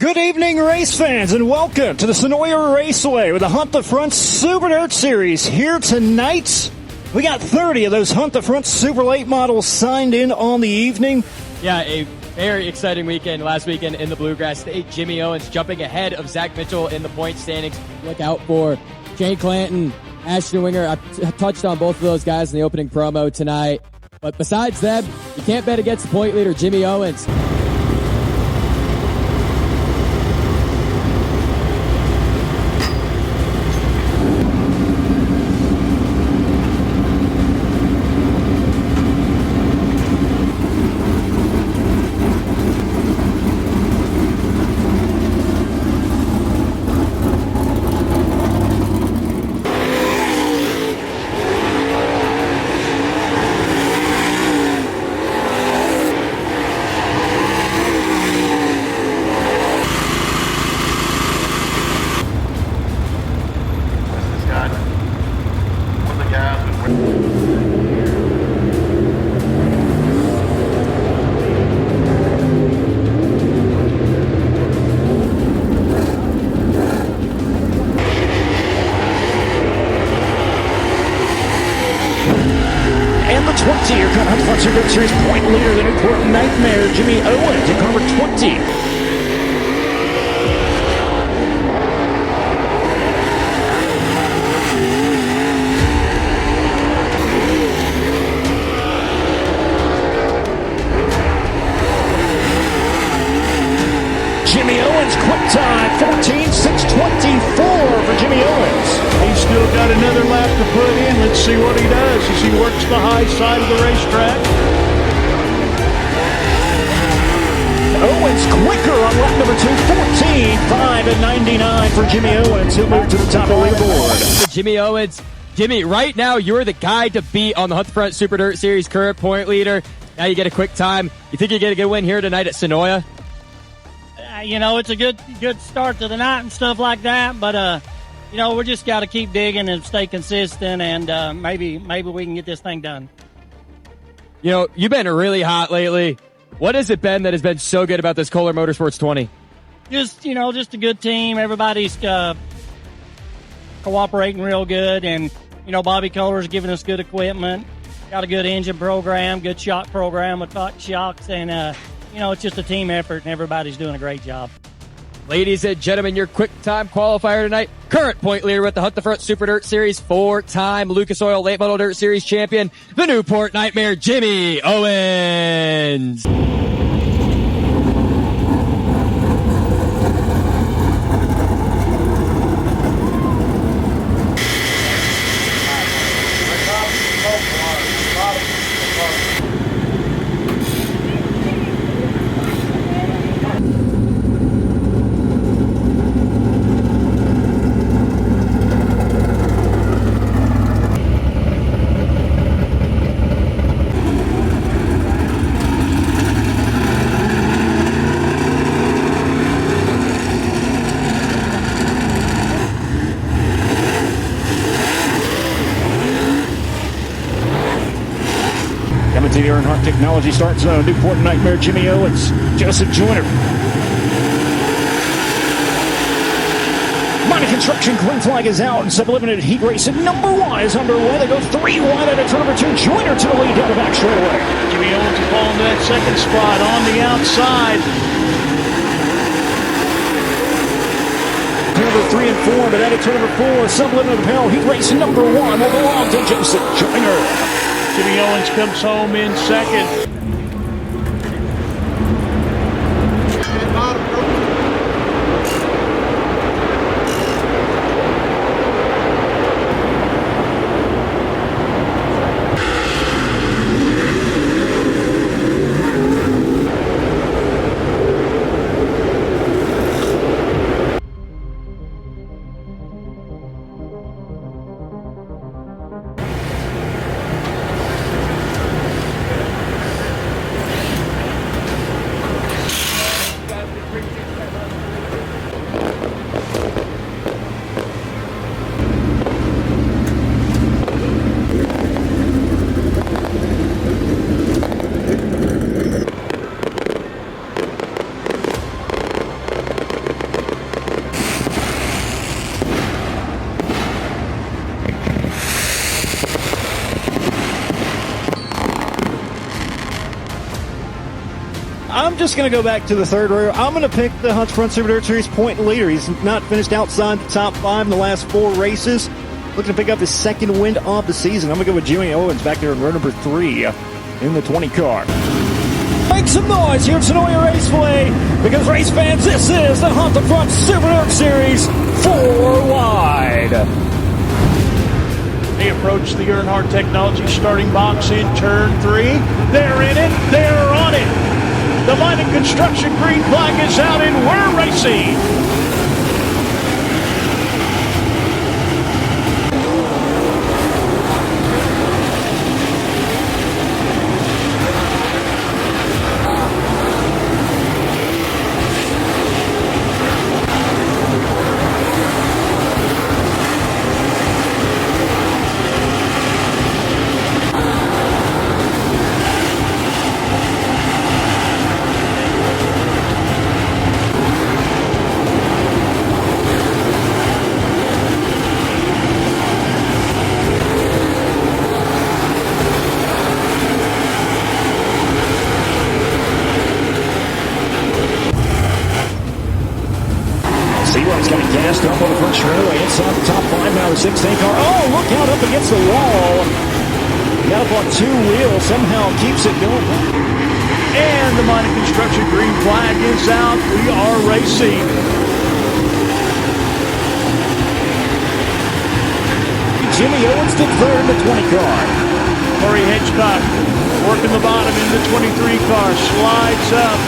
Good evening, race fans, and welcome to the Sonoya Raceway with the Hunt the Front Super Dirt Series. Here tonight, we got 30 of those Hunt the Front Super Late models signed in on the evening. Yeah, a very exciting weekend last weekend in the Bluegrass State. Jimmy Owens jumping ahead of Zach Mitchell in the point standings. Look out for Shane Clanton, Ashton Winger. I touched on both of those guys in the opening promo tonight. But besides them, you can't bet against the point leader, Jimmy Owens. And the 20, your Hunt the Front Super Dirt Series point leader, the Newport Nightmare, Jimmy Owens, in car number 20. Jimmy Owens, quick time, 14.624 for Jimmy Owens. He's still got another lap to put in. Let's see what he does as he works the high side of the racetrack. Owens quicker on lap number 2, 14.5 for Jimmy Owens. He'll move to the top of the leaderboard. Jimmy Owens. Jimmy, right now you're the guy to beat on the Hunt the Front Super Dirt Series current point leader. Now you get a quick time. You think you get a good win here tonight at Sonoya? You know, it's a good start to the night and stuff like that, but you know, we just got to keep digging and stay consistent, and maybe we can get this thing done. You know, you've been really hot lately. What has it been that has been so good about this Kohler Motorsports 20? Just a good team. Everybody's cooperating real good, and you know, Bobby Kohler's giving us good equipment. Got a good engine program, good shock program with shocks, and you know, it's just a team effort, and everybody's doing a great job. Ladies and gentlemen, your quick time qualifier tonight, current point leader with the Hunt the Front Super Dirt Series, 4-time Lucas Oil Late Model Dirt Series champion, the Newport Nightmare, Jimmy Owens. Coming to the Earnhardt Technology Start Zone, Newport Nightmare, Jimmy Owens, Joseph Joyner. Mighty Construction, green flag is out, and sub-eliminated heat race at number 1 is underway. They go 3 wide out of turn number 2. Joyner to the lead down the back straightaway. Jimmy Owens will fall into that second spot on the outside. Turn number 3 and 4, but out of turn number 4, sub-limited apparel, heat race number 1 will belong to Joseph Joyner. Jimmy Owens comes home in second. just going to go back to the third row. I'm going to pick the Hunt Front Super Dirt Series point leader. He's not finished outside the top 5 in the last 4 races. Looking to pick up his second win of the season. I'm going to go with Jimmy Owens back there in row number 3 in the 20 car. Make some noise here at Sonoya Raceway, because race fans, this is the Hunt the Front Super Dirt Series 4 wide. They approach the Earnhardt Technology starting box in turn 3. They're in it. They're on it. The Mining Construction green flag is out and we're racing. Seaworth's got it gassed up on the front straightaway inside the top 5 now, the 16 car. Oh, look out, up against the wall. Got up on 2 wheels, somehow keeps it going. And the Mining Construction green flag is out. We are racing. Jimmy Owens to third in the 20 car. Corey Hitchcock working the bottom in the 23 car. Slides up.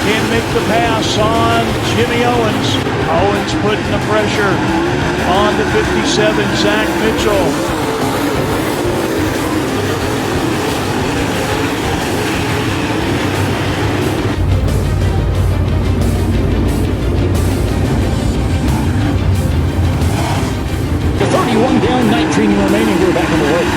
Can't make the pass on Jimmy Owens. Owens putting the pressure on the 57, Zach Mitchell. The 31 down, 19 remaining. We're back on the road.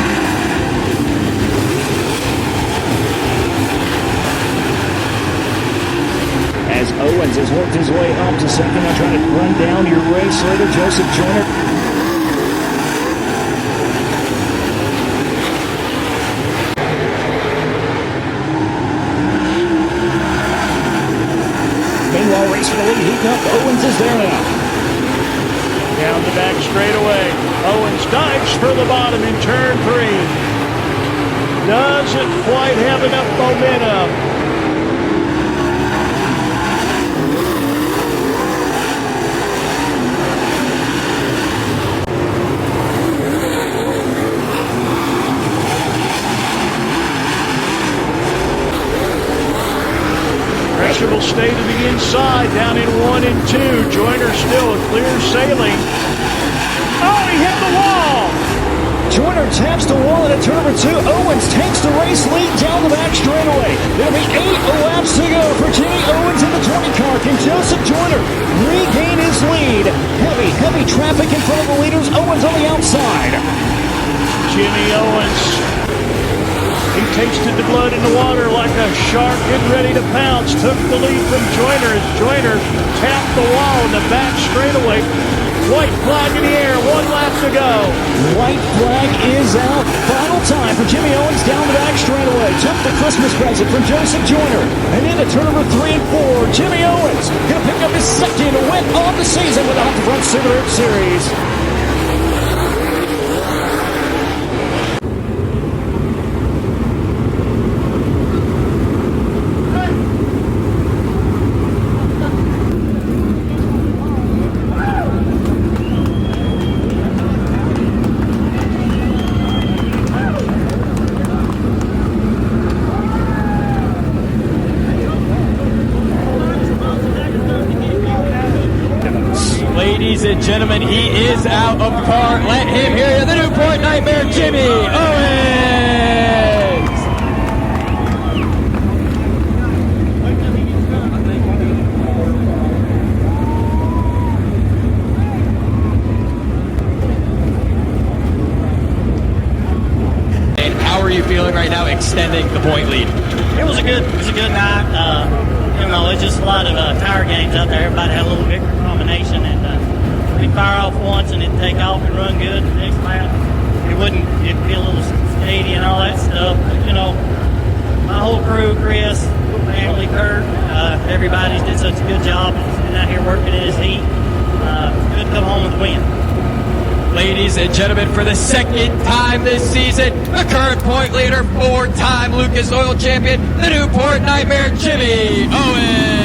As Owens has worked his way up to second, now trying to run down your race leader, Joseph Joyner. Meanwhile, race for the lead heating up. Owens is there now. Down the back straightaway. Owens dives for the bottom in turn 3. Doesn't quite have enough momentum. Pressure will stay to the inside, down in 1 and 2. Joyner still clear sailing. Oh, he hit the wall! Joyner taps the wall at turn number 2. Owens takes the race lead down the back straightaway. There'll be 8 laps to go for Jimmy Owens in the 20 car. Can Joseph Joyner regain his lead? Heavy traffic in front of the leaders. Owens on the outside. Jimmy Owens. He tasted the blood in the water like a shark getting ready to pounce. Took the lead from Joyner as Joyner tapped the wall in the back straightaway. White flag in the air, 1 lap to go. White flag is out. Final time for Jimmy Owens down the back straightaway. Took the Christmas present from Joseph Joyner. And into turn number 3 and 4, Jimmy Owens going to pick up his second win of the season with the Hunt the Front Super Dirt Series. Ladies and gentlemen, he is out of the car. Let him hear you. The Newport Nightmare, Jimmy Owens. And how are you feeling right now extending the point lead? It was a good night. It's just a lot of tire games out there. Everybody had a little bigger combination, and we'd fire off once and it'd take off and run good. The next lap, it'd be a little skady and all that stuff. But, my whole crew, Chris, family, Kurt. Everybody's did such a good job sitting out here working in his heat. Good to come home with a win. Ladies and gentlemen, for the second time this season, the current point leader, 4-time Lucas Oil champion, the Newport Nightmare, Jimmy Owens.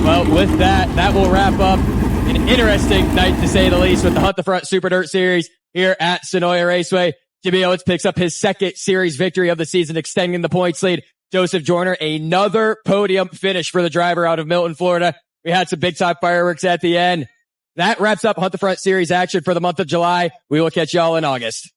Well, with that will wrap up an interesting night, to say the least, with the Hunt the Front Super Dirt Series here at Sonoya Raceway. Jimmy Owens picks up his second series victory of the season, extending the points lead. Joseph Joyner, another podium finish for the driver out of Milton, Florida. We had some big-time fireworks at the end. That wraps up Hunt the Front Series action for the month of July. We will catch y'all in August.